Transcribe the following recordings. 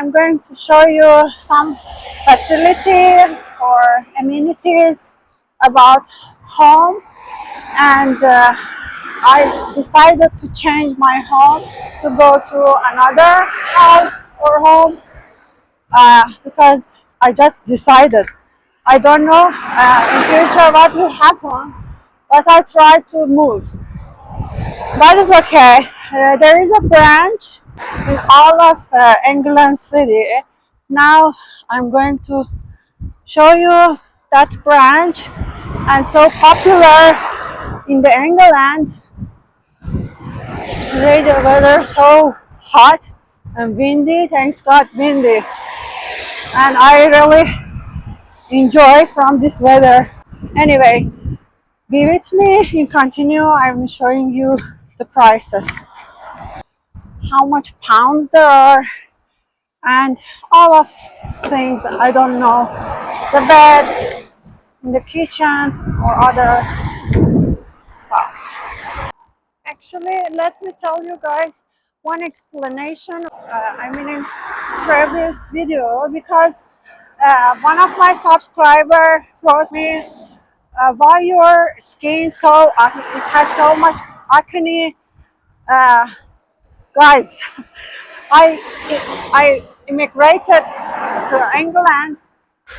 I'm going to show you some facilities or amenities about home, and I decided to change my home to go to another house or home because I just decided. I don't know in future what will happen, but I try to move. That is okay. There is a branch in all of England City. Now I'm going to show you that branch, and so popular in the England. Today the weather so hot and windy. Thanks God, windy, and I really enjoy from this weather. Anyway, be with me and continue. I'm showing you the prices, how much pounds there are, and all of things I don't know. The beds in the kitchen or other stuffs. Actually, let me tell you guys one explanation. In previous video, because one of my subscriber wrote me, why your skin so it has so much acne. Uh, Guys, I I immigrated to England.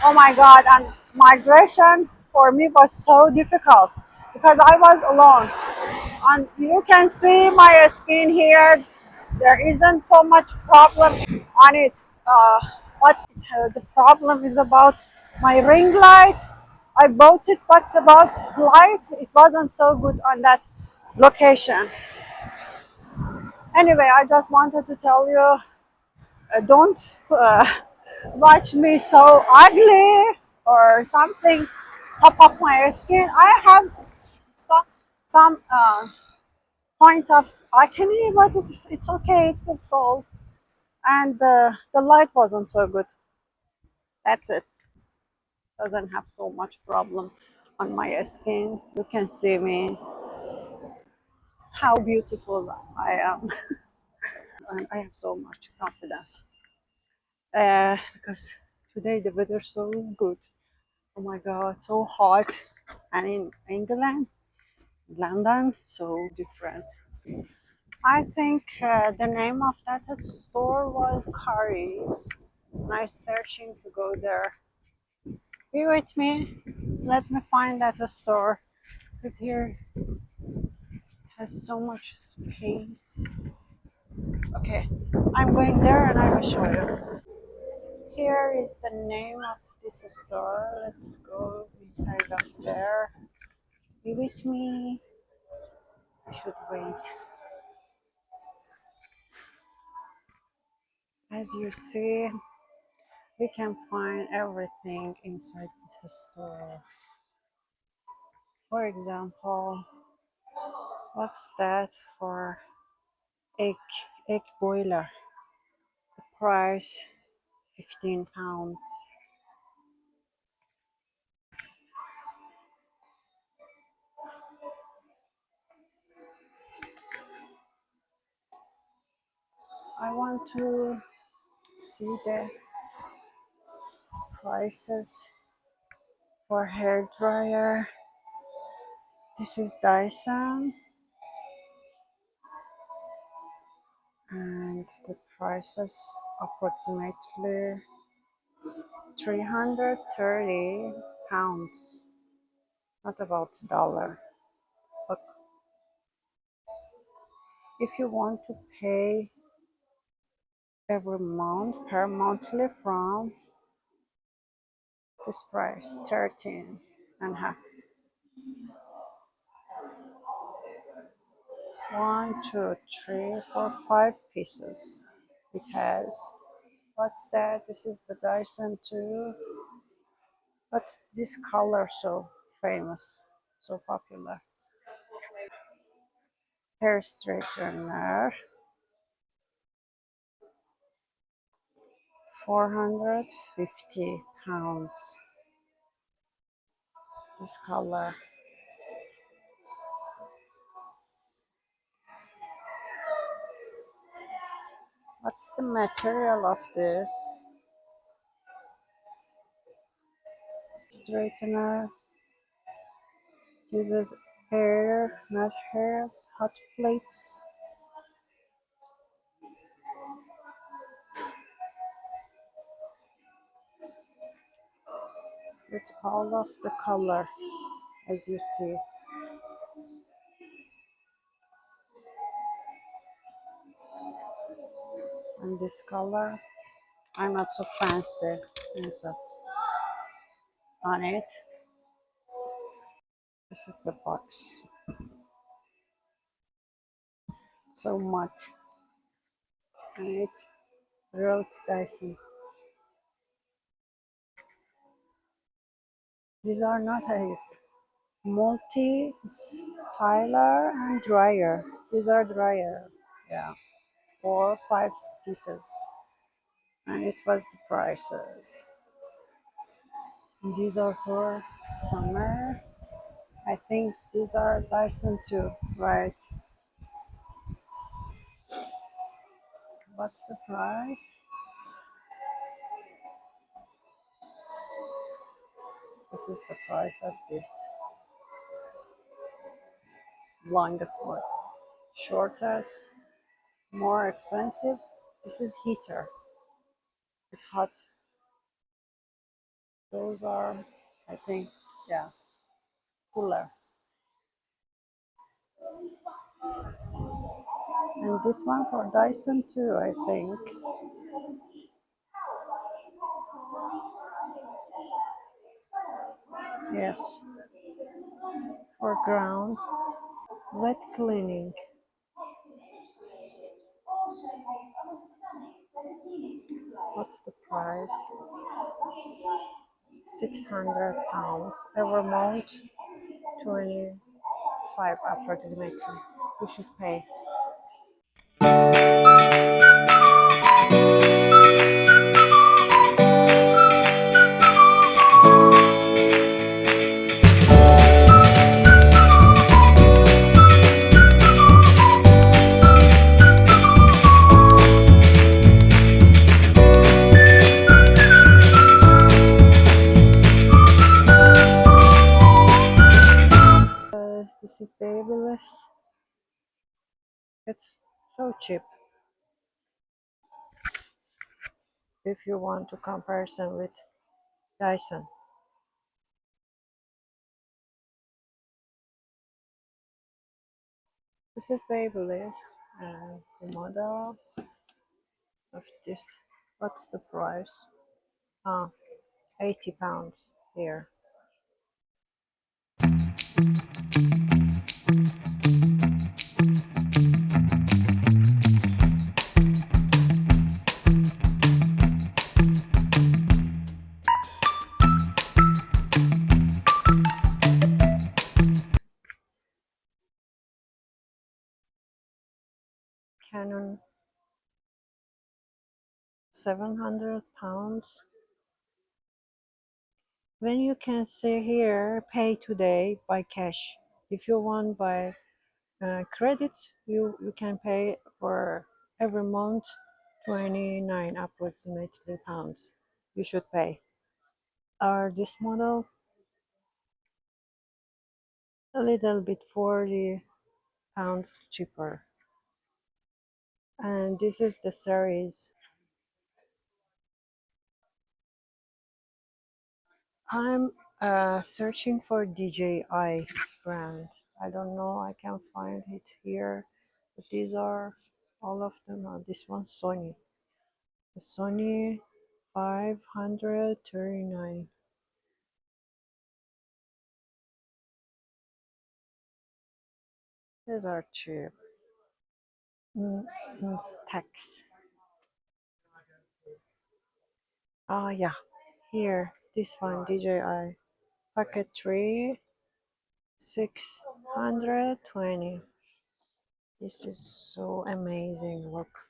Oh my God! And migration for me was so difficult because I was alone. And you can see my skin here. There isn't so much problem on it. But the problem is about my ring light. I bought it, but about light, it wasn't so good on that location. Anyway, I just wanted to tell you, don't watch me so ugly or something top of my skin. I have some point of acne, but it's okay, it will solve. And the light wasn't so good. That's it. Doesn't have so much problem on my skin. You can see me how beautiful I am. And I have so much confidence because today the weather so good. Oh my God, so hot. And in England, London, so different. I think the name of that store was Curry's. Nice searching to go there. Be with me. Let me find that store because here has so much space. Okay, I'm going there and I will show you. Here is the name of this store. Let's go inside of there. Be with me. I should wait. As you see, we can find everything inside this store. For example, what's that for egg boiler? The price £15. I want to see the prices for hair dryer. This is Dyson, and the prices approximately £330, not about dollar. But if you want to pay every month per monthly from this price, 13 and a half. 1, 2, 3, 4, 5 pieces. It has. What's that? This is the Dyson too. But this color so famous, so popular. Hair straightener, £450. This color. What's the material of this? Straightener. Uses hair, not hair. Hot plates. It's all of the color, as you see. And this color, I'm not so fancy and so on it. This is the box. So much. And it wrote Dyson. These are not a multi-styler and dryer. These are dryer. Yeah. 4, 5 pieces. And it was the prices. These are for summer. I think these are Dyson too, right? What's the price? This is the price of this. Longest one. Shortest, more expensive. This is heater. It's hot. Those are, I think, yeah, cooler. And this one for Dyson too, I think. Yes, for ground. Wet cleaning. What's the price? £600 every month, 25 approximately. We should pay. This is Babyliss. It's so cheap. If you want to comparison with Dyson. This is Babyliss, and the model of this. What's the price? Ah, £80 here. Canon, £700. When you can see here, pay today by cash. If you want by credit, you can pay for every month 29 approximately pounds. You should pay. Or this model, a little bit 40 pounds cheaper. And this is the series. I'm searching for DJI brand. I don't know, I can find it here. But these are all of them. This one Sony. The Sony 539. These are cheap. In stacks. Ah, yeah. Here, this one DJI Pocket 3 620. This is so amazing. Look.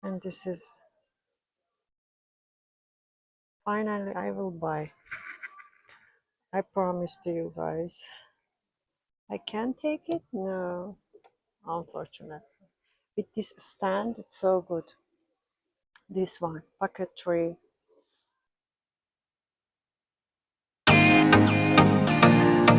And this is finally I will buy. I promise to you guys. I can take it? No. Oh unfortunately. With this stand, it's so good. This one, pocket tree.